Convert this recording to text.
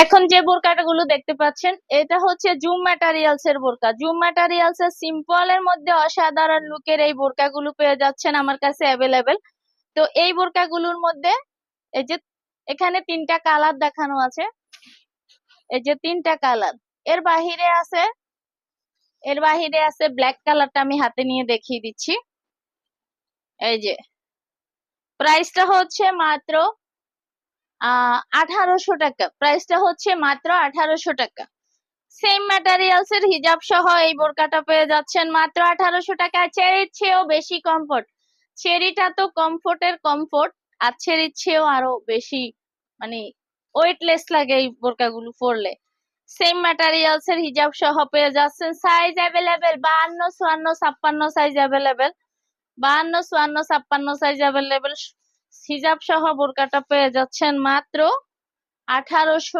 এখন যে বোরকাটা গুলো দেখতে পাচ্ছেন এটা হচ্ছে জুম ম্যাটেরিয়ালস এর বোরকা। জুম ম্যাটেরিয়ালস এর সিম্পল এর মধ্যে অসাধারণ লুকের এই বোরকাগুলো পেয়ে যাচ্ছেন আমার কাছে অ্যাভেলেবেল। তো এই বোরকাগুলোর মধ্যে এই যে এখানে তিনটা কালার দেখানো আছে, এই যে তিনটা কালার। এর বাহিরে আছে এর বাহিরে আছে ব্ল্যাক কালারটা, আমি হাতে নিয়ে দেখিয়ে দিচ্ছি। এই যে প্রাইসটা হচ্ছে মাত্র 1800 টাকা। প্রাইসটা হচ্ছে মাত্র 1800 টাকা। সেম ম্যাটেরিয়ালস এর হিজাব সহ এই বোরকাটা পেয়ে যাচ্ছেন মাত্র 1800 টাকা। চেরির চেয়েও বেশি কমফোর্ট। চেরিটা তো কমফোর্টের কমফোর্ট, আর চেরির চেয়েও আরো বেশি মানে ওয়েটলেস লাগে এই বোরকাগুলো পরলে। সেম ম্যাটেরিয়ালস এর হিজাব সহ পেয়ে যাচ্ছেন। Size available 52, 54, 56 size available. 52, 54, 56 size available. হিজাব সহ বোরকাটা পেয়ে যাচ্ছেন মাত্র 1800